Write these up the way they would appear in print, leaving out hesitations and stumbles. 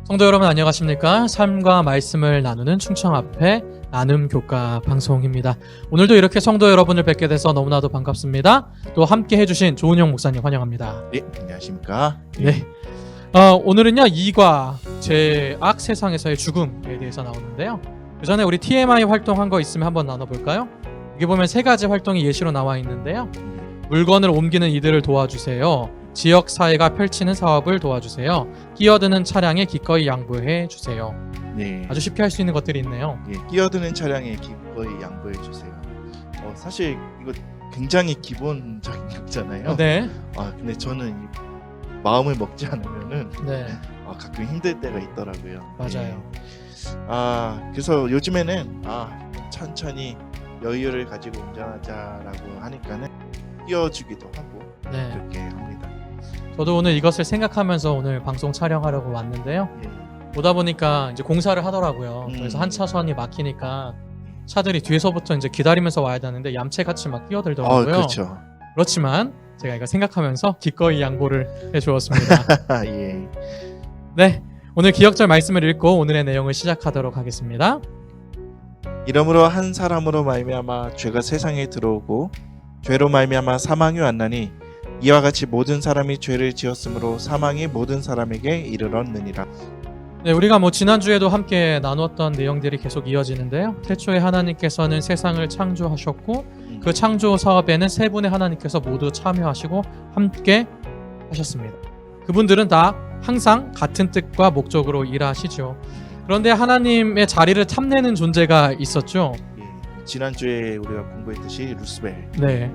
성도 여러분 안녕하십니까? 삶과 말씀을 나누는 충청 앞에 나눔 교과 방송입니다. 오늘도 이렇게 성도 여러분을 뵙게 돼서 너무나도 반갑습니다. 또 함께 해주신 조은영 목사님 환영합니다. 네, 안녕하십니까? 네. 오늘은요 2과 죄악 세상에서의 죽음에 대해서 나오는데요. 그 전에 우리 TMI 활동한 거 있으면 한번 나눠볼까요? 여기 보면 3가지 활동이 예시로 나와 있는데요. 물건을 옮기는 이들을 도와주세요. 지역사회가 펼치는 사업을 도와주세요. 끼어드는 차량에 기꺼이 양보해 주세요. 네, 아주 쉽게 할 수 있는 것들이 있네요. 예, 끼어드는 차량에 기꺼이 양보해 주세요. 사실 이거 굉장히 기본적인 거잖아요. 네. 근데 저는 이 마음을 먹지 않으면은 네. 가끔 힘들 때가 있더라고요. 맞아요. 그래서 요즘에는 천천히 여유를 가지고 운전하자라고 하니까는 끼어주기도 하고 네. 그렇게 합니다. 저도 오늘 이것을 생각하면서 오늘 방송 촬영하려고 왔는데요. 예, 오다 보니까 이제 공사를 하더라고요. 그래서 한 차선이 막히니까 차들이 뒤에서부터 이제 기다리면서 와야 되는데 얌체같이 막 끼어들더라고요. 그렇죠. 그렇지만 제가 이거 생각하면서 기꺼이 양보를 해주었습니다. 예. 네, 오늘 기억절 말씀을 읽고 오늘의 내용을 시작하도록 하겠습니다. 이러므로 한 사람으로 말미암아 죄가 세상에 들어오고 죄로 말미암아 사망이 왔나니 이와 같이 모든 사람이 죄를 지었으므로 사망이 모든 사람에게 이르렀느니라. 네, 우리가 지난주에도 함께 나누었던 내용들이 계속 이어지는데요. 태초에 하나님께서는 세상을 창조하셨고 그 창조 사업에는 3분의 하나님께서 모두 참여하시고 함께 하셨습니다. 그분들은 다 항상 같은 뜻과 목적으로 일하시죠. 그런데 하나님의 자리를 탐내는 존재가 있었죠. 지난주에 우리가 공부했듯이 루스벨. 네.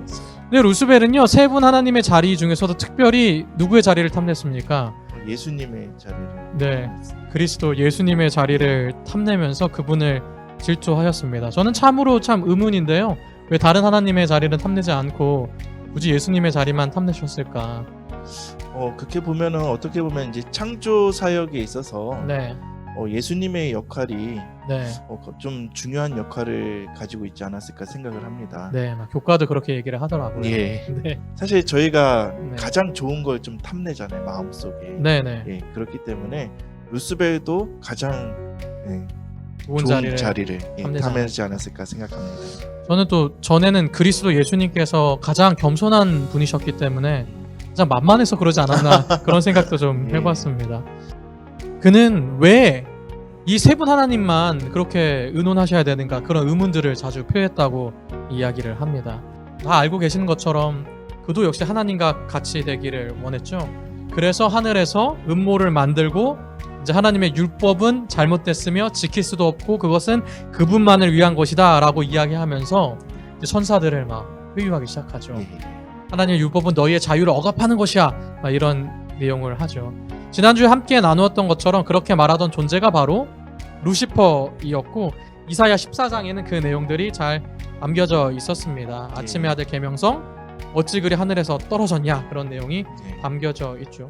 근데 루스벨은요 3분 하나님의 자리 중에서도 특별히 누구의 자리를 탐냈습니까? 예수님의 자리를. 네, 그리스도 예수님의 자리를 탐내면서 그분을 질투하였습니다. 저는 참으로 참 의문인데요. 왜 다른 하나님의 자리를 탐내지 않고 굳이 예수님의 자리만 탐내셨을까? 그렇게 보면은 어떻게 보면 이제 창조 사역에 있어서 네, 예수님의 역할이 네, 좀 중요한 역할을 가지고 있지 않았을까 생각을 합니다. 네. 막 교과도 그렇게 얘기를 하더라고요. 예. 네, 사실 저희가 네. 가장 좋은 걸 좀 탐내잖아요, 마음속에. 네, 네. 예, 그렇기 때문에 루스벨도 가장 좋은 좋은 자리를 자리를 탐내지 탐내지 않았을까 생각합니다. 저는 또 전에는 그리스도 예수님께서 가장 겸손한 분이셨기 때문에 가장 만만해서 그러지 않았나 그런 생각도 좀 예. 해봤습니다. 그는 왜 이 3분 하나님만 그렇게 의논하셔야 되는가 그런 의문들을 자주 표했다고 이야기를 합니다. 다 알고 계시는 것처럼 그도 역시 하나님과 같이 되기를 원했죠. 그래서 하늘에서 음모를 만들고 이제 하나님의 율법은 잘못됐으며 지킬 수도 없고 그것은 그분만을 위한 것이다 라고 이야기하면서 이제 천사들을 막 회유하기 시작하죠. 예. 하나님의 율법은 너희의 자유를 억압하는 것이야 막 이런 내용을 하죠. 지난주에 함께 나누었던 것처럼 그렇게 말하던 존재가 바로 루시퍼이었고 이사야 14장에는 그 내용들이 잘 담겨져 있었습니다. 아침의 아들 계명성 어찌 그리 하늘에서 떨어졌냐 그런 내용이 예. 담겨져 있죠.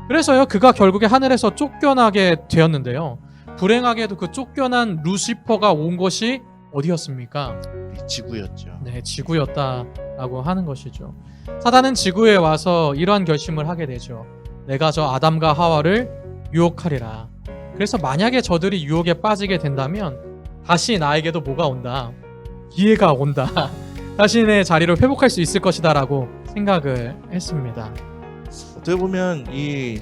그래서요 그가 결국에 하늘에서 쫓겨나게 되었는데요. 불행하게도 그 쫓겨난 루시퍼가 온 것이 어디였습니까? 우리 지구였죠. 네, 지구였다라고 하는 것이죠. 사단은 지구에 와서 이러한 결심을 하게 되죠. 내가 저 아담과 하와를 유혹하리라. 그래서 만약에 저들이 유혹에 빠지게 된다면 다시 나에게도 뭐가 온다? 기회가 온다. 자신의 자리를 회복할 수 있을 것이다 라고 생각을 했습니다. 어떻게 보면 이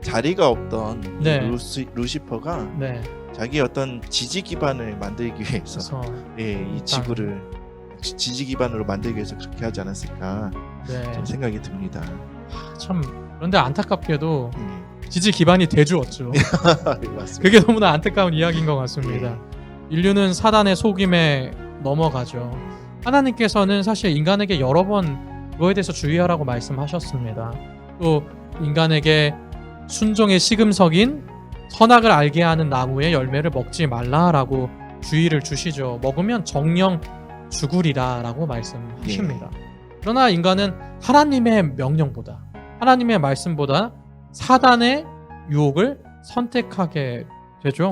자리가 없던 이 네. 루시퍼가 네, 자기 어떤 지지 기반을 만들기 위해서 그래서 이 지구를 지지 기반으로 만들기 위해서 그렇게 하지 않았을까 네, 좀 생각이 듭니다. 참 그런데 안타깝게도 예. 지지 기반이 되주었죠. 네, 맞습니다. 그게 너무나 안타까운 이야기인 것 같습니다. 인류는 사단의 속임에 넘어가죠. 하나님께서는 사실 인간에게 여러 번 그거에 대해서 주의하라고 말씀하셨습니다. 또 인간에게 순종의 시금석인 선악을 알게 하는 나무의 열매를 먹지 말라라고 주의를 주시죠. 먹으면 정령 죽으리라 라고 말씀하십니다. 그러나 인간은 하나님의 명령보다 하나님의 말씀보다 사단의 유혹을 선택하게 되죠.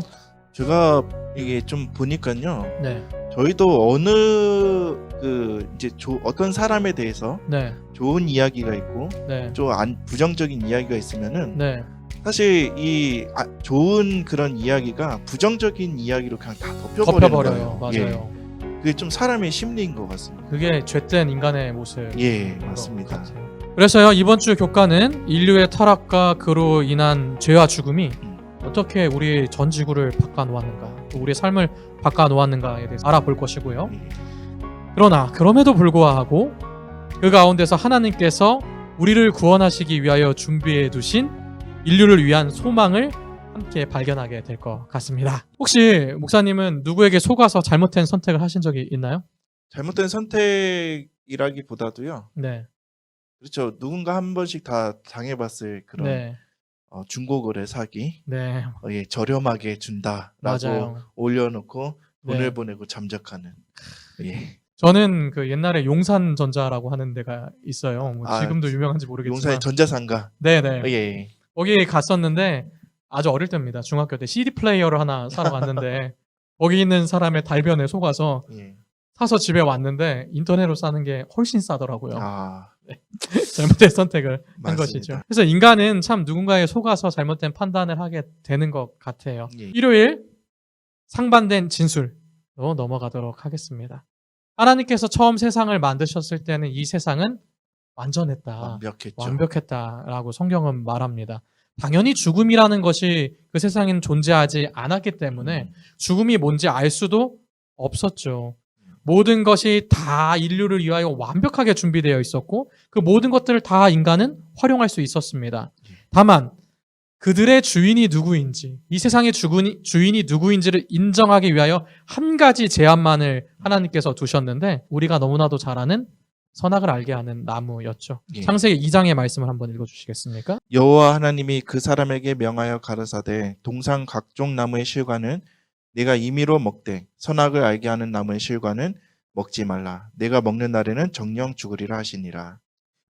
제가 이게 좀 보니까요. 네, 저희도 어느 이제 어떤 사람에 대해서 네, 좋은 이야기가 있고 네, 좀 부정적인 이야기가 있으면은 네, 사실 이 좋은 그런 이야기가 부정적인 이야기로 그냥 다 덮여버려요. 덮여버려요. 맞아요. 그게 좀 사람의 심리인 것 같습니다. 그게 죄된 인간의 모습. 예, 맞습니다. 그래서요, 이번 주 교과는 인류의 타락과 그로 인한 죄와 죽음이 어떻게 우리 전 지구를 바꿔놓았는가, 또 우리의 삶을 바꿔놓았는가에 대해서 알아볼 것이고요. 예. 그러나 그럼에도 불구하고 그 가운데서 하나님께서 우리를 구원하시기 위하여 준비해 두신 인류를 위한 소망을 함께 발견하게 될 것 같습니다. 혹시 목사님은 누구에게 속아서 잘못된 선택을 하신 적이 있나요? 잘못된 선택이라기보다도요. 네. 그렇죠. 누군가 한 번씩 다 당해봤을 그런 네. 중고거래 사기, 네. 예, 저렴하게 준다라고 맞아요. 올려놓고 돈을 네. 보내고 잠적하는. 예. 저는 그 옛날에 용산전자라고 하는 데가 있어요. 뭐 아, 지금도 유명한지 모르겠지만. 용산의 전자상가. 네네. 예. 거기 갔었는데 아주 어릴 때입니다. 중학교 때 CD 플레이어를 하나 사러 갔는데 거기 있는 사람의 달변에 속아서 예. 사서 집에 왔는데 인터넷으로 사는 게 훨씬 싸더라고요. 아, 잘못된 선택을 한 맞습니다. 것이죠. 그래서 인간은 참 누군가에 속아서 잘못된 판단을 하게 되는 것 같아요. 예. 일요일 상반된 진술로 넘어가도록 하겠습니다. 하나님께서 처음 세상을 만드셨을 때는 이 세상은 완전했다. 완벽했다라고 성경은 말합니다. 당연히 죽음이라는 것이 그 세상에는 존재하지 않았기 때문에 죽음이 뭔지 알 수도 없었죠. 모든 것이 다 인류를 위하여 완벽하게 준비되어 있었고 그 모든 것들을 다 인간은 활용할 수 있었습니다. 다만 그들의 주인이 누구인지, 이 세상의 주인이 누구인지를 인정하기 위하여 한 가지 제한만을 하나님께서 두셨는데 우리가 너무나도 잘 아는 선악을 알게 하는 나무였죠. 예. 창세기 2장의 말씀을 한번 읽어주시겠습니까? 여호와 하나님이 그 사람에게 명하여 가르사대 동상 각종 나무의 실과는 내가 임의로 먹되 선악을 알게 하는 나무의 실과는 먹지 말라. 내가 먹는 날에는 정령 죽으리라 하시니라.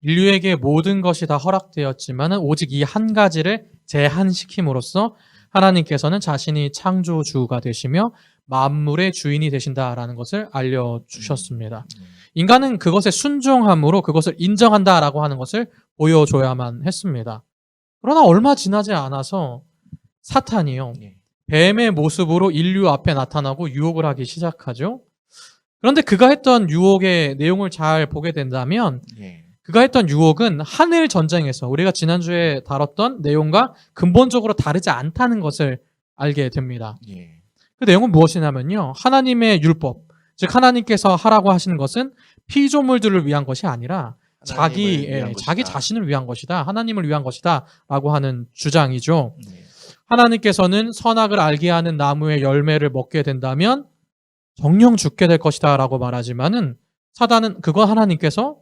인류에게 모든 것이 다 허락되었지만 오직 이 한 가지를 제한시킴으로써 하나님께서는 자신이 창조주가 되시며 만물의 주인이 되신다라는 것을 알려주셨습니다. 인간은 그것에 순종함으로 그것을 인정한다라고 하는 것을 보여줘야만 했습니다. 그러나 얼마 지나지 않아서 사탄이요, 뱀의 모습으로 인류 앞에 나타나고 유혹을 하기 시작하죠. 그런데 그가 했던 유혹의 내용을 잘 보게 된다면 그가 했던 유혹은 하늘 전쟁에서 우리가 지난주에 다뤘던 내용과 근본적으로 다르지 않다는 것을 알게 됩니다. 그 내용은 무엇이냐면요, 하나님의 율법, 즉 하나님께서 하라고 하시는 것은 피조물들을 위한 것이 아니라 자기 자신을 위한 것이다, 하나님을 위한 것이다 라고 하는 주장이죠. 하나님께서는 선악을 알게 하는 나무의 열매를 먹게 된다면 정령 죽게 될 것이다 라고 말하지만은 사단은 그건 하나님께서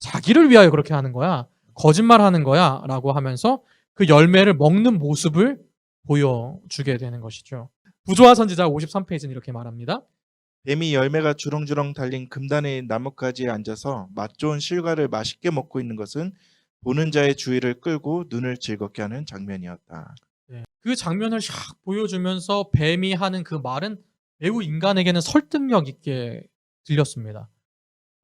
자기를 위하여 그렇게 하는 거야, 거짓말하는 거야 라고 하면서 그 열매를 먹는 모습을 보여주게 되는 것이죠. 부조화 선지자 53페이지는 이렇게 말합니다. 뱀이 열매가 주렁주렁 달린 금단의 나뭇가지에 앉아서 맛 좋은 실과를 맛있게 먹고 있는 것은 보는 자의 주의를 끌고 눈을 즐겁게 하는 장면이었다. 그 장면을 샥 보여주면서 뱀이 하는 그 말은 매우 인간에게는 설득력 있게 들렸습니다.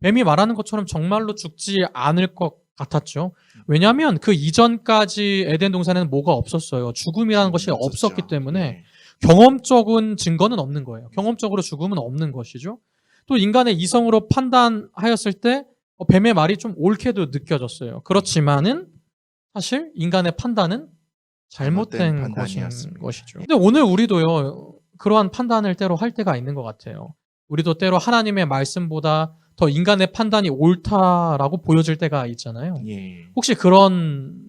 뱀이 말하는 것처럼 정말로 죽지 않을 것 같았죠. 왜냐하면 그 이전까지 에덴 동산에는 뭐가 없었어요. 죽음이라는 것이 없었기 때문에 경험적인 증거는 없는 거예요. 경험적으로 죽음은 없는 것이죠. 또 인간의 이성으로 판단하였을 때 뱀의 말이 좀 옳게도 느껴졌어요. 그렇지만은 사실 인간의 판단은 잘못된 것이죠. 근데 오늘 우리도요, 그러한 판단을 때로 할 때가 있는 것 같아요. 우리도 때로 하나님의 말씀보다 더 인간의 판단이 옳다라고 보여질 때가 있잖아요. 혹시 그런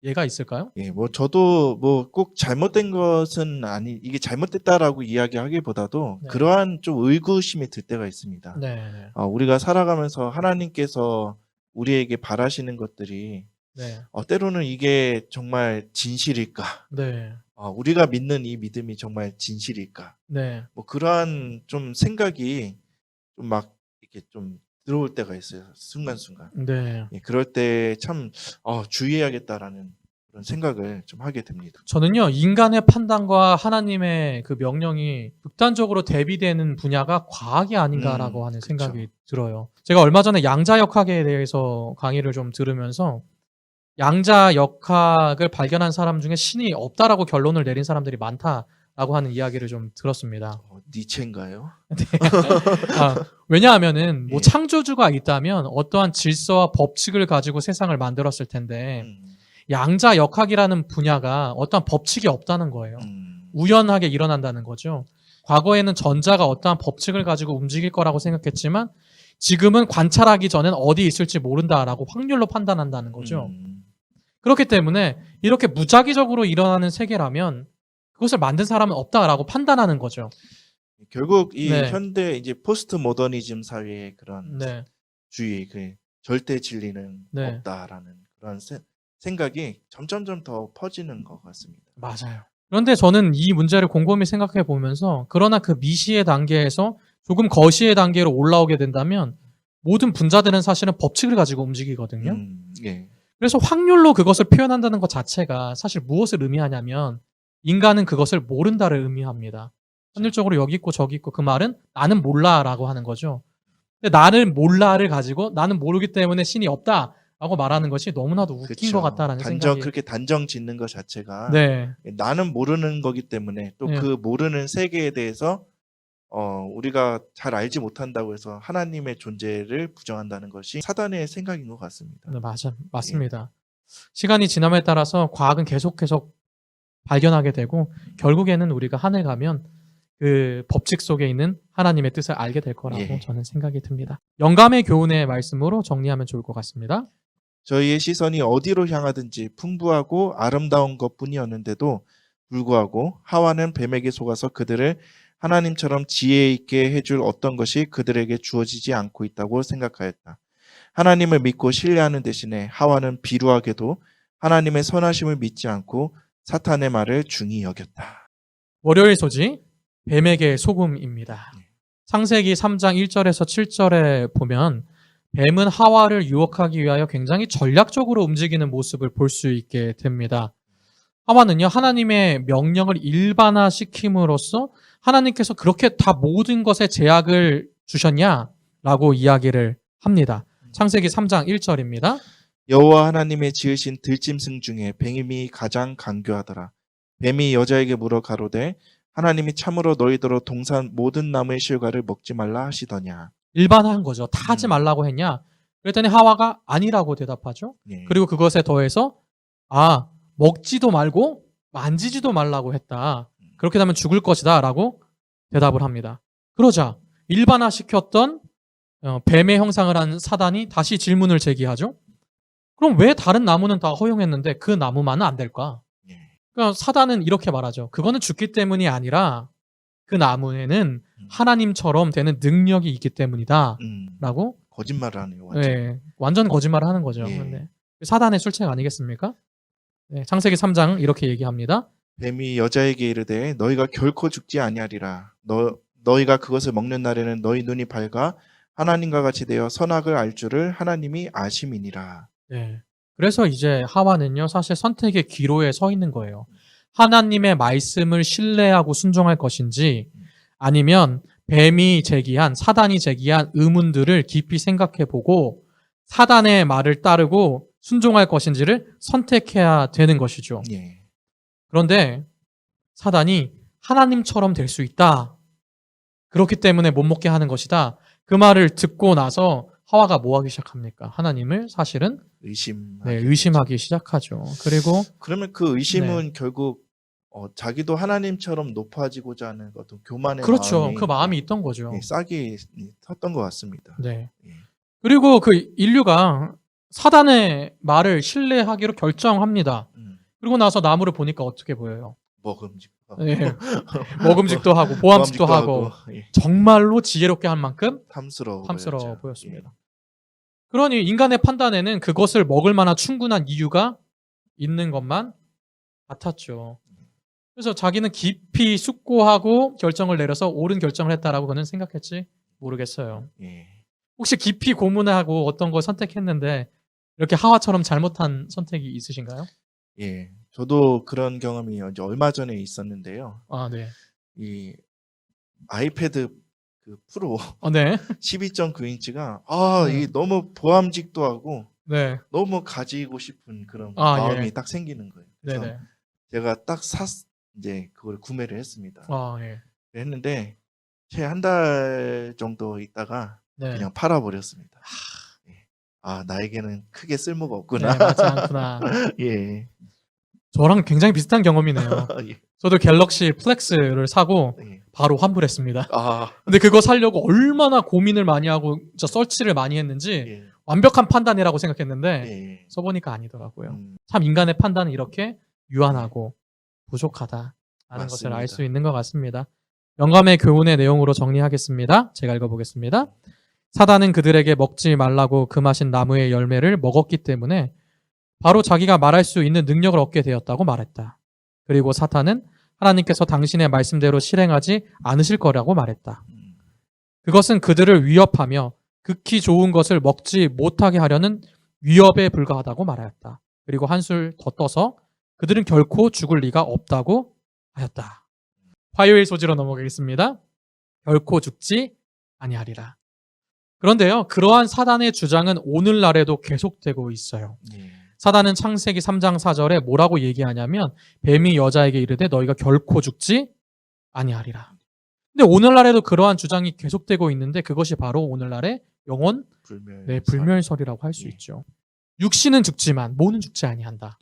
예가 있을까요? 저도 꼭 잘못된 것은 이게 잘못됐다라고 이야기하기보다도 그러한 좀 의구심이 들 때가 있습니다. 우리가 살아가면서 하나님께서 우리에게 바라시는 것들이 때로는 이게 정말 진실일까? 우리가 믿는 이 믿음이 정말 진실일까? 그러한 좀 생각이 좀 막 이렇게 좀 들어올 때가 있어요. 순간순간. 그럴 때 참 주의해야겠다라는 그런 생각을 좀 하게 됩니다. 저는요, 인간의 판단과 하나님의 그 명령이 극단적으로 대비되는 분야가 과학이 아닌가라고 하는 생각이 들어요. 제가 얼마 전에 양자역학에 대해서 강의를 좀 들으면서 양자 역학을 발견한 사람 중에 신이 없다라고 결론을 내린 사람들이 많다라고 하는 이야기를 좀 들었습니다. 니체인가요? 왜냐하면은 뭐 예. 창조주가 있다면 어떠한 질서와 법칙을 가지고 세상을 만들었을 텐데 음, 양자 역학이라는 분야가 어떠한 법칙이 없다는 거예요. 우연하게 일어난다는 거죠. 과거에는 전자가 어떠한 법칙을 가지고 움직일 거라고 생각했지만 지금은 관찰하기 전엔 어디 있을지 모른다라고 확률로 판단한다는 거죠. 그렇기 때문에 이렇게 무작위적으로 일어나는 세계라면 그것을 만든 사람은 없다라고 판단하는 거죠. 결국 이 네. 현대 이제 포스트 모더니즘 사회의 그런 네. 주의, 그 절대 진리는 네. 없다라는 그런 생각이 점점점 더 퍼지는 것 같습니다. 맞아요. 그런데 저는 이 문제를 곰곰이 생각해 보면서 그러나 그 미시의 단계에서 조금 거시의 단계로 올라오게 된다면 모든 분자들은 사실은 법칙을 가지고 움직이거든요. 예. 그래서 확률로 그것을 표현한다는 것 자체가 사실 무엇을 의미하냐면 인간은 그것을 모른다를 의미합니다. 확률적으로 여기 있고 저기 있고 그 말은 나는 몰라라고 하는 거죠. 근데 나는 몰라를 가지고 나는 모르기 때문에 신이 없다라고 말하는 것이 너무나도 웃긴 것 같다라는 생각이. 그렇게 단정 짓는 것 자체가 네. 나는 모르는 거기 때문에 또 네. 그 모르는 세계에 대해서 우리가 잘 알지 못한다고 해서 하나님의 존재를 부정한다는 것이 사단의 생각인 것 같습니다. 네, 맞습니다. 시간이 지남에 따라서 과학은 계속 발견하게 되고 결국에는 우리가 하늘 가면 그 법칙 속에 있는 하나님의 뜻을 알게 될 거라고 예. 저는 생각이 듭니다. 영감의 교훈의 말씀으로 정리하면 좋을 것 같습니다. 저희의 시선이 어디로 향하든지 풍부하고 아름다운 것뿐이었는데도 불구하고 하와는 뱀에게 속아서 그들을 하나님처럼 지혜 있게 해줄 어떤 것이 그들에게 주어지지 않고 있다고 생각하였다. 하나님을 믿고 신뢰하는 대신에 하와는 비루하게도 하나님의 선하심을 믿지 않고 사탄의 말을 중히 여겼다. 월요일 소지 뱀에게 소금입니다. 창세기 3장 1절에서 7절에 보면 뱀은 하와를 유혹하기 위하여 굉장히 전략적으로 움직이는 모습을 볼 수 있게 됩니다. 하와는요, 하나님의 명령을 일반화시킴으로써 하나님께서 그렇게 다 모든 것에 제약을 주셨냐라고 이야기를 합니다. 창세기 3장 1절입니다. 여호와 하나님의 지으신 들짐승 중에 뱀이 가장 간교하더라. 뱀이 여자에게 물어 가로되 하나님이 참으로 너희더러 동산 모든 나무의 실과를 먹지 말라 하시더냐. 일반화한 거죠. 다 하지 말라고 했냐? 그랬더니 하와가 아니라고 대답하죠. 예. 그리고 그것에 더해서 먹지도 말고 만지지도 말라고 했다. 그렇게 되면 죽을 것이다 라고 대답을 합니다. 그러자 일반화시켰던 뱀의 형상을 한 사단이 다시 질문을 제기하죠. 그럼 왜 다른 나무는 다 허용했는데 그 나무만은 안 될까? 예. 그러니까 사단은 이렇게 말하죠. 그거는 죽기 때문이 아니라 그 나무에는 하나님처럼 되는 능력이 있기 때문이다 라고 거짓말을 하네요. 완전. 네, 완전 거짓말을 하는 거죠. 예. 근데 사단의 술책 아니겠습니까? 네, 창세기 3장 이렇게 얘기합니다. 뱀이 여자에게 이르되 너희가 결코 죽지 아니하리라. 너희가 그것을 먹는 날에는 너희 눈이 밝아 하나님과 같이 되어 선악을 알 줄을 하나님이 아심이니라. 네. 그래서 이제 하와는요, 사실 선택의 기로에 서 있는 거예요. 하나님의 말씀을 신뢰하고 순종할 것인지 아니면 사단이 제기한 의문들을 깊이 생각해보고 사단의 말을 따르고 순종할 것인지를 선택해야 되는 것이죠. 예. 그런데 사단이 하나님처럼 될 수 있다. 그렇기 때문에 못 먹게 하는 것이다. 그 말을 듣고 나서 하와가 뭐 하기 시작합니까? 하나님을 사실은 의심하기 시작하죠. 그리고 그러면 그 의심은 결국 자기도 하나님처럼 높아지고자 하는 어떤 교만의 그렇죠. 그 마음이 있던 거죠. 싹이 텄던 것 같습니다. 네. 예. 그리고 그 인류가 사단의 말을 신뢰하기로 결정합니다. 그리고 나서 나무를 보니까 어떻게 보여요? 먹음직도 하고 보암직도 하고 예. 정말로 지혜롭게 할 만큼 탐스러워 보였습니다. 그러니 인간의 판단에는 그것을 먹을 만한 충분한 이유가 있는 것만 같았죠. 그래서 자기는 깊이 숙고하고 결정을 내려서 옳은 결정을 했다라고 그는 생각했지 모르겠어요. 예. 혹시 깊이 고민하고 어떤 걸 선택했는데 이렇게 하와처럼 잘못한 선택이 있으신가요? 예. 저도 그런 경험이 이제 얼마 전에 있었는데요. 네. 이 아이패드 그 프로 네. 12.9인치가 네. 이 너무 보암직도 하고 네. 너무 가지고 싶은 그런 아, 마음이 예. 딱 생기는 거예요. 그래서 네네. 제가 딱 이제 그걸 구매를 했습니다. 아, 예. 했는데 채 한 달 정도 있다가 네. 그냥 팔아버렸습니다. 예. 아, 나에게는 크게 쓸모가 없구나. 네, 맞지 않구나. 예. 저랑 굉장히 비슷한 경험이네요. 예. 저도 갤럭시 플렉스를 사고 예. 바로 환불했습니다. 아, 근데 그거 사려고 얼마나 고민을 많이 하고 진짜 서치를 많이 했는지 예. 완벽한 판단이라고 생각했는데 예. 써보니까 아니더라고요. 음, 참 인간의 판단은 이렇게 유한하고 부족하다라는 것을 알 수 맞습니다. 있는 것 같습니다. 영감의 교훈의 내용으로 정리하겠습니다. 제가 읽어보겠습니다. 사단은 그들에게 먹지 말라고 금하신 나무의 열매를 먹었기 때문에 바로 자기가 말할 수 있는 능력을 얻게 되었다고 말했다. 그리고 사탄은 하나님께서 당신의 말씀대로 실행하지 않으실 거라고 말했다. 음, 그것은 그들을 위협하며 극히 좋은 것을 먹지 못하게 하려는 위협에 불과하다고 말하였다. 그리고 한술 더 떠서 그들은 결코 죽을 리가 없다고 하였다. 화요일 소지로 넘어가겠습니다. 결코 죽지 아니하리라. 그런데요, 그러한 사단의 주장은 오늘날에도 계속되고 있어요. 예. 사단은 창세기 3장 4절에 뭐라고 얘기하냐면 뱀이 여자에게 이르되 너희가 결코 죽지 아니하리라. 근데 오늘날에도 그러한 주장이 계속되고 있는데 그것이 바로 오늘날의 영혼 불멸설이라고 할 수 예. 있죠. 육신은 죽지만 몸은 죽지 아니한다.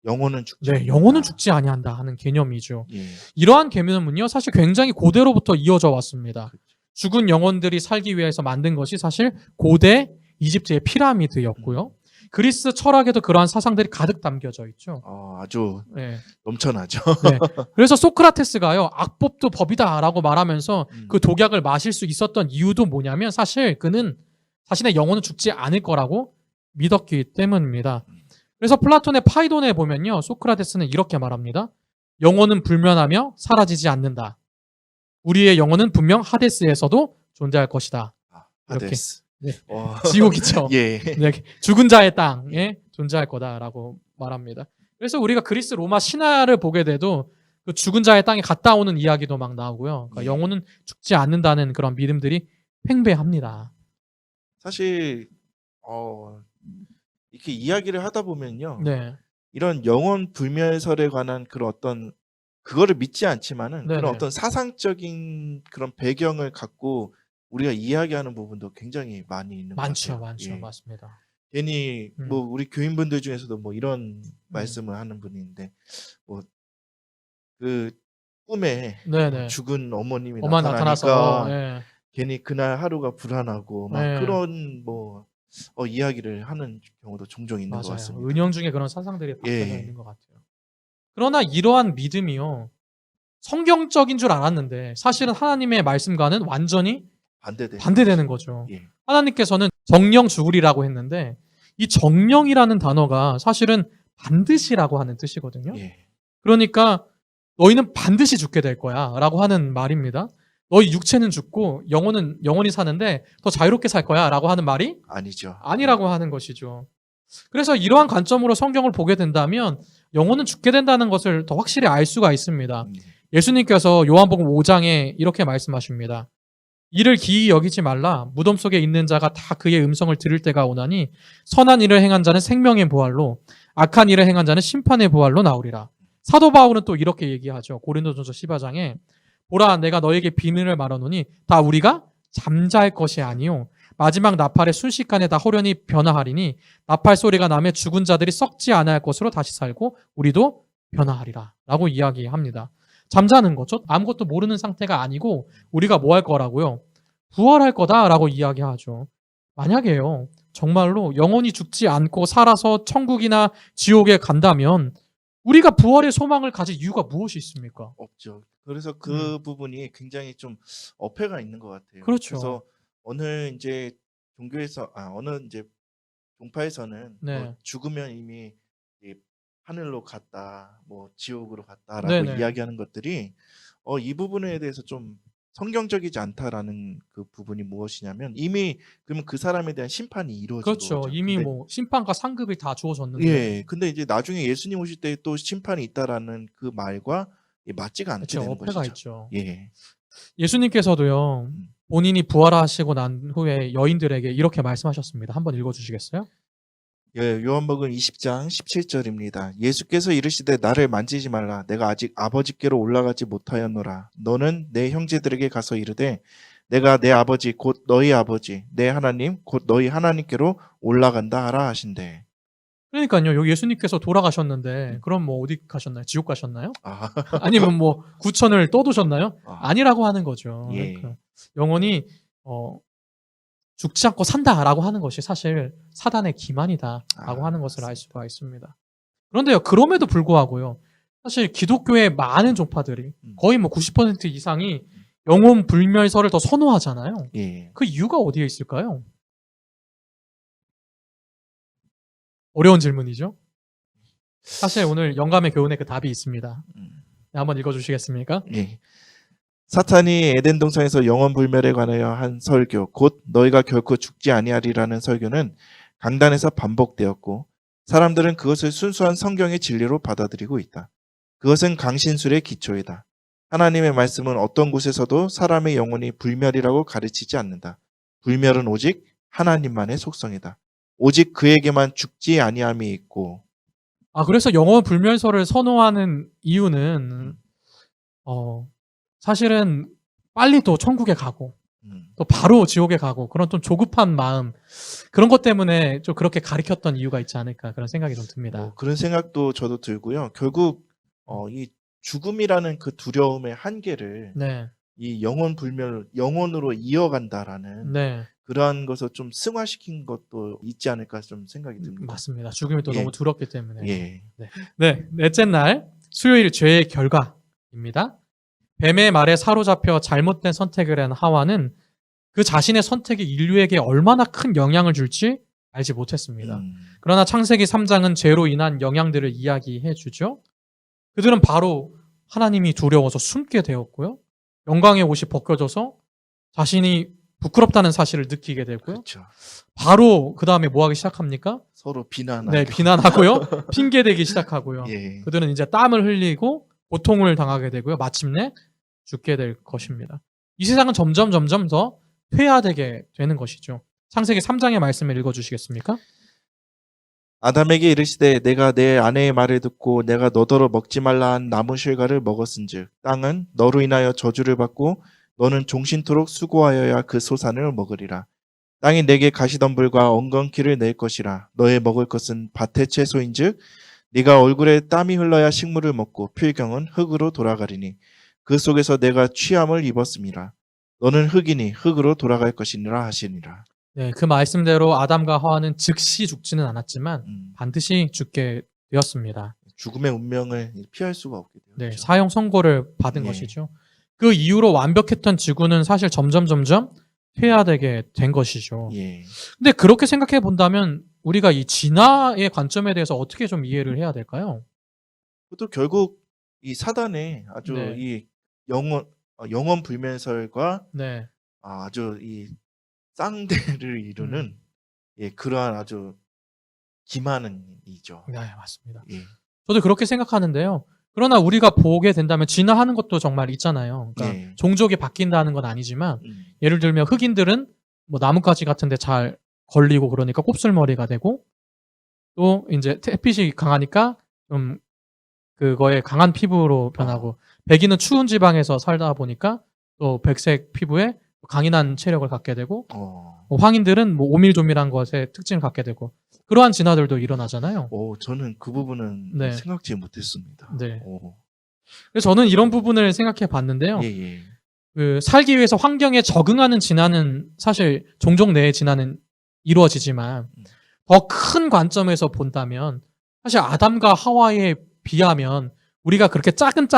영혼은 죽지 네, 않는다. 영혼은 죽지 아니한다 하는 개념이죠. 예. 이러한 개념은요, 사실 굉장히 고대로부터 이어져 왔습니다. 그렇죠. 죽은 영혼들이 살기 위해서 만든 것이 사실 고대 이집트의 피라미드였고요. 그리스 철학에도 그러한 사상들이 가득 담겨져 있죠. 아주 네. 넘쳐나죠. 네. 그래서 소크라테스가요, 악법도 법이다라고 말하면서 음. 그 독약을 마실 수 있었던 이유도 뭐냐면 사실 그는 자신의 영혼은 죽지 않을 거라고 믿었기 때문입니다. 그래서 플라톤의 파이돈에 보면요, 소크라테스는 이렇게 말합니다. 영혼은 불면하며 사라지지 않는다. 우리의 영혼은 분명 하데스에서도 존재할 것이다. 이렇게. 하데스. 네. 와. 지옥이죠. 예. 네, 죽은 자의 땅에 존재할 거다라고 말합니다. 그래서 우리가 그리스 로마 신화를 보게 돼도 그 죽은 자의 땅에 갔다 오는 이야기도 막 나오고요. 그러니까 예. 영혼은 죽지 않는다는 그런 믿음들이 팽배합니다. 사실 이렇게 이야기를 하다 보면요. 네, 이런 영혼 불멸설에 관한 그런 어떤 그거를 믿지 않지만은 네네. 그런 어떤 사상적인 그런 배경을 갖고 우리가 이야기하는 부분도 굉장히 많이 있는 것 많죠, 같아요. 많죠, 예. 맞습니다. 괜히 뭐 우리 교인분들 중에서도 뭐 이런 말씀을 하는 분이 있는데 뭐 그 꿈에 네네. 죽은 어머님이 엄마 나타나니까 나타나서, 예. 괜히 그날 하루가 불안하고 막 네. 그런 뭐 이야기를 하는 경우도 종종 있는 것 맞아요. 같습니다. 은영 중에 그런 사상들이 박혀져 예. 있는 것 같아요. 그러나 이러한 믿음이요, 성경적인 줄 알았는데 사실은 하나님의 말씀과는 완전히 반대되는 거죠. 예. 하나님께서는 정령 죽으리라고 했는데 이 정령이라는 단어가 사실은 반드시라고 하는 뜻이거든요. 예. 그러니까 너희는 반드시 죽게 될 거야 라고 하는 말입니다. 너희 육체는 죽고 영혼이 사는데 더 자유롭게 살 거야 라고 하는 말이 아니죠. 아니라고 하는 것이죠. 그래서 이러한 관점으로 성경을 보게 된다면 영혼은 죽게 된다는 것을 더 확실히 알 수가 있습니다. 예수님께서 요한복음 5장에 이렇게 말씀하십니다. 이를 기이 여기지 말라. 무덤 속에 있는 자가 다 그의 음성을 들을 때가 오나니 선한 일을 행한 자는 생명의 부활로 악한 일을 행한 자는 심판의 부활로 나오리라. 사도 바울은 또 이렇게 얘기하죠. 고린도전서 14장에 보라 내가 너에게 비밀을 말하노니 다 우리가 잠잘 것이 아니요 마지막 나팔의 순식간에 다 호련히 변화하리니 나팔 소리가 나며 죽은 자들이 썩지 않을 것으로 다시 살고 우리도 변화하리라 라고 이야기합니다. 잠자는 거죠. 아무것도 모르는 상태가 아니고 우리가 뭐 할 거라고요? 부활할 거다라고 이야기하죠. 만약에요, 정말로 영원히 죽지 않고 살아서 천국이나 지옥에 간다면 우리가 부활의 소망을 가질 이유가 무엇이 있습니까? 없죠. 그래서 그 부분이 굉장히 좀 어폐가 있는 것 같아요. 그렇죠. 그래서 어느 이제 어느 이제 종파에서는 네. 뭐 죽으면 이미 이 하늘로 갔다, 뭐 지옥으로 갔다라고 네네. 이야기하는 것들이 이 부분에 대해서 좀 성경적이지 않다라는 그 부분이 무엇이냐면 이미 그러면 그 사람에 대한 심판이 이루어진 그렇죠. 거죠. 이미 근데, 뭐 심판과 상급이 다 주어졌는데. 예, 근데 이제 나중에 예수님 오실 때 또 심판이 있다라는 그 말과 맞지가 않게 그렇죠. 되는 어폐가 것이죠. 있죠. 예. 예수님께서도요, 본인이 부활하시고 난 후에 여인들에게 이렇게 말씀하셨습니다. 한번 읽어주시겠어요? 예, 요한복음 20장 17절입니다. 예수께서 이르시되 나를 만지지 말라. 내가 아직 아버지께로 올라가지 못하였노라. 너는 내 형제들에게 가서 이르되 내가 내 아버지 곧 너희 아버지 내 하나님 곧 너희 하나님께로 올라간다 하라 하신대. 그러니까요. 여기 예수님께서 돌아가셨는데 그럼 뭐 어디 가셨나요? 지옥 가셨나요? 아, 아니면 뭐 구천을 떠도셨나요? 아, 아니라고 하는 거죠. 예. 그러니까 영혼이 죽지 않고 산다라고 하는 것이 사실 사단의 기만이다라고 하는 것을 알 수가 있습니다. 그런데요, 그럼에도 불구하고요, 사실 기독교의 많은 종파들이 거의 뭐 90% 이상이 영혼 불멸설을 더 선호하잖아요. 예. 그 이유가 어디에 있을까요? 어려운 질문이죠. 사실 오늘 영감의 교훈에 그 답이 있습니다. 네, 한번 읽어주시겠습니까? 예. 사탄이 에덴 동산에서 영원 불멸에 관하여 한 설교, 곧 너희가 결코 죽지 아니하리라는 설교는 강단에서 반복되었고 사람들은 그것을 순수한 성경의 진리로 받아들이고 있다. 그것은 강신술의 기초이다. 하나님의 말씀은 어떤 곳에서도 사람의 영혼이 불멸이라고 가르치지 않는다. 불멸은 오직 하나님만의 속성이다. 오직 그에게만 죽지 아니함이 있고. 그래서 영혼 불멸설을 선호하는 이유는 사실은 빨리 또 천국에 가고 또 바로 지옥에 가고 그런 좀 조급한 마음, 그런 것 때문에 좀 그렇게 가르쳤던 이유가 있지 않을까, 그런 생각이 좀 듭니다. 그런 생각도 저도 들고요. 결국 이 죽음이라는 그 두려움의 한계를 네, 이 영혼 불멸, 영혼으로 이어간다라는 네, 그러한 것을 좀 승화시킨 것도 있지 않을까 좀 생각이 듭니다. 맞습니다. 죽음이 또 예. 너무 두렵기 때문에. 예. 네, 넷째 날 수요일 죄의 결과입니다. 뱀의 말에 사로잡혀 잘못된 선택을 한 하와는 그 자신의 선택이 인류에게 얼마나 큰 영향을 줄지 알지 못했습니다. 그러나 창세기 3장은 죄로 인한 영향들을 이야기해 주죠. 그들은 바로 하나님이 두려워서 숨게 되었고요. 영광의 옷이 벗겨져서 자신이 부끄럽다는 사실을 느끼게 되고요. 그렇죠. 바로 그 다음에 뭐 하기 시작합니까? 서로 비난하고. 네, 비난하고요. 핑계대기 시작하고요. 예. 그들은 이제 땀을 흘리고 고통을 당하게 되고요. 마침내 죽게 될 것입니다. 이 세상은 점점 더 퇴화되게 되는 것이죠. 창세기 3장의 말씀을 읽어주시겠습니까? 아담에게 이르시되 내가 내 아내의 말을 듣고 내가 너더러 먹지 말라 한 나무 실과를 먹었은즉 땅은 너로 인하여 저주를 받고 너는 종신토록 수고하여야 그 소산을 먹으리라. 땅이 내게 가시덤불과 엉겅퀴를 낼 것이라. 너의 먹을 것은 밭의 채소인즉 네가 얼굴에 땀이 흘러야 식물을 먹고 필경은 흙으로 돌아가리니 그 속에서 내가 취함을 입었음이라. 너는 흙이니 흙으로 돌아갈 것이니라 하시니라. 네, 그 말씀대로 아담과 하와는 즉시 죽지는 않았지만 반드시 죽게 되었습니다. 죽음의 운명을 피할 수가 없게 되었죠. 네, 사형 선고를 받은 예. 것이죠. 그 이후로 완벽했던 지구는 사실 점점 퇴화되게 된 것이죠. 예. 근데 그렇게 생각해 본다면 우리가 이 진화의 관점에 대해서 어떻게 좀 이해를 해야 될까요? 또 결국 이 사단의 아주 네. 이 영원 불멸설과 네, 아주 이 쌍대를 이루는 예, 그러한 아주 기만이죠. 네, 맞습니다. 예. 저도 그렇게 생각하는데요. 그러나 우리가 보게 된다면 진화하는 것도 정말 있잖아요. 그러니까 예. 종족이 바뀐다는 건 아니지만 예를 들면 흑인들은 뭐 나뭇가지 같은데 잘 걸리고 그러니까 곱슬머리가 되고 또 이제 햇빛이 강하니까 좀 그거에 강한 피부로 변하고 백인은 추운 지방에서 살다 보니까 또 백색 피부에 강인한 체력을 갖게 되고 황인들은 뭐 오밀조밀한 것에 특징을 갖게 되고 그러한 진화들도 일어나잖아요. 저는 그 부분은 네. 생각지 못했습니다. 네. 그래서 저는 이런 부분을 생각해 봤는데요. 예. 그 살기 위해서 환경에 적응하는 진화는 사실 종족 내의 진화는 이루어지지만 더 큰 관점에서 본다면 사실 아담과 하와에 비하면 우리가 그렇게 작은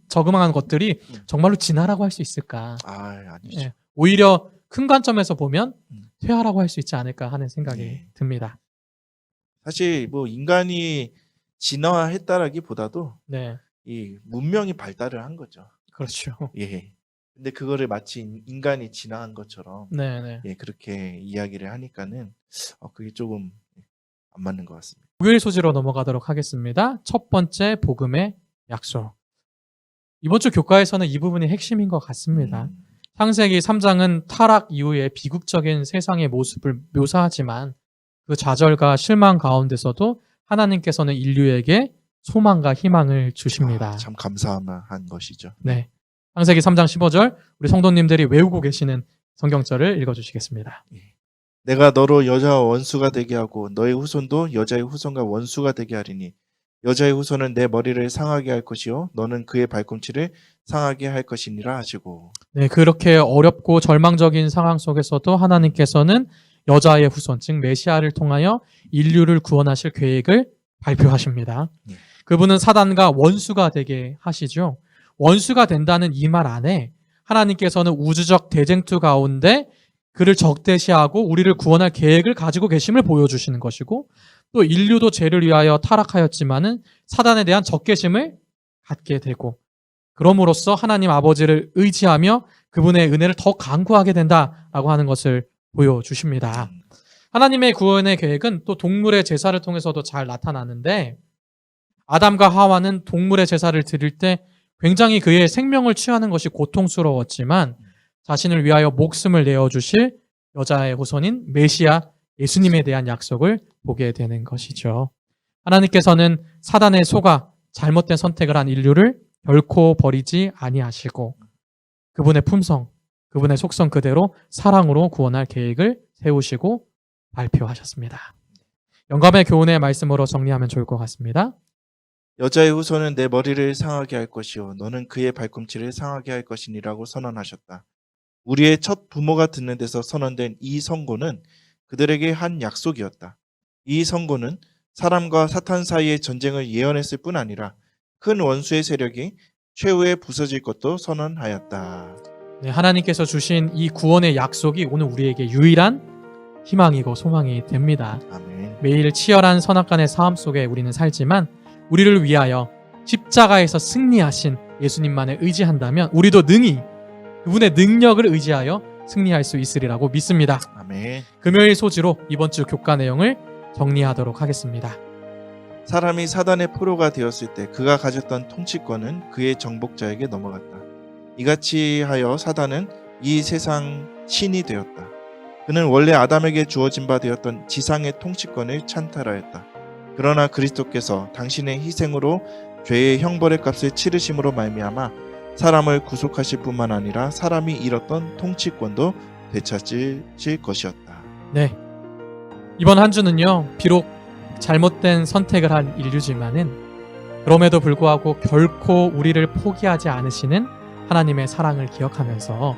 적응한 것들이 정말로 진화라고 할 수 있을까? 아니죠. 예, 오히려 큰 관점에서 보면 퇴화라고 할 수 있지 않을까 하는 생각이 예. 듭니다. 사실 뭐 인간이 진화했다라기보다도 네, 이 문명이 발달을 한 거죠. 그렇죠. 예. 근데 그거를 마치 인간이 진화한 것처럼 네. 예, 그렇게 이야기를 하니까는 그게 조금 안 맞는 것 같습니다. 목요일 소지로 넘어가도록 하겠습니다. 첫 번째 복음의 약속. 이번 주 교과에서는 이 부분이 핵심인 것 같습니다. 창세기 3장은 타락 이후의 비극적인 세상의 모습을 묘사하지만 그 그 좌절과 실망 가운데서도 하나님께서는 인류에게 소망과 희망을 주십니다. 참 감사한 것이죠. 네. 창세기 3장 15절 우리 성도님들이 외우고 계시는 성경절을 읽어주시겠습니다. 내가 너로 여자와 원수가 되게 하고 너의 후손도 여자의 후손과 원수가 되게 하리니 여자의 후손은 내 머리를 상하게 할 것이요 너는 그의 발꿈치를 상하게 할 것이니라 하시고. 네, 그렇게 어렵고 절망적인 상황 속에서도 하나님께서는 여자의 후손, 즉 메시아를 통하여 인류를 구원하실 계획을 발표하십니다. 그분은 사단과 원수가 되게 하시죠. 원수가 된다는 이 말 안에 하나님께서는 우주적 대쟁투 가운데 그를 적대시하고 우리를 구원할 계획을 가지고 계심을 보여주시는 것이고, 또 인류도 죄를 위하여 타락하였지만은 사단에 대한 적개심을 갖게 되고, 그럼으로써 하나님 아버지를 의지하며 그분의 은혜를 더 강구하게 된다라고 하는 것을 보여주십니다. 하나님의 구원의 계획은 또 동물의 제사를 통해서도 잘 나타나는데, 아담과 하와는 동물의 제사를 드릴 때 굉장히 그의 생명을 취하는 것이 고통스러웠지만 자신을 위하여 목숨을 내어주실 여자의 후손인 메시아 예수님에 대한 약속을 보게 되는 것이죠. 하나님께서는 사단의 속아 잘못된 선택을 한 인류를 결코 버리지 아니하시고 그분의 품성, 그분의 속성 그대로 사랑으로 구원할 계획을 세우시고 발표하셨습니다. 영감의 교훈의 말씀으로 정리하면 좋을 것 같습니다. 여자의 후손은 내 머리를 상하게 할 것이요 너는 그의 발꿈치를 상하게 할 것이니라고 선언하셨다. 우리의 첫 부모가 듣는 데서 선언된 이 선고는 그들에게 한 약속이었다. 이 선고는 사람과 사탄 사이의 전쟁을 예언했을 뿐 아니라 큰 원수의 세력이 최후에 부서질 것도 선언하였다. 네, 하나님께서 주신 이 구원의 약속이 오늘 우리에게 유일한 희망이고 소망이 됩니다. 아멘. 매일 치열한 선악간의 싸움 속에 우리는 살지만 우리를 위하여 십자가에서 승리하신 예수님만을 의지한다면 우리도 능히 그분의 능력을 의지하여 승리할 수 있으리라고 믿습니다. 아멘. 금요일 소지로 이번 주 교과 내용을 정리하도록 하겠습니다. 사람이 사단의 포로가 되었을 때 그가 가졌던 통치권은 그의 정복자에게 넘어갔다. 이같이 하여 사단은 이 세상 신이 되었다. 그는 원래 아담에게 주어진 바 되었던 지상의 통치권을 찬탈하였다. 그러나 그리스도께서 당신의 희생으로 죄의 형벌의 값을 치르심으로 말미암아 사람을 구속하실 뿐만 아니라 사람이 잃었던 통치권도 되찾으실 것이었다. 네, 이번 한 주는요 비록 잘못된 선택을 한 인류지만은 그럼에도 불구하고 결코 우리를 포기하지 않으시는 하나님의 사랑을 기억하면서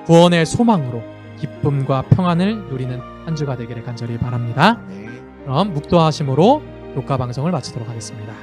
구원의 소망으로 기쁨과 평안을 누리는 한 주가 되기를 간절히 바랍니다. 네. 그럼 묵도하심으로 교과 방송을 마치도록 하겠습니다.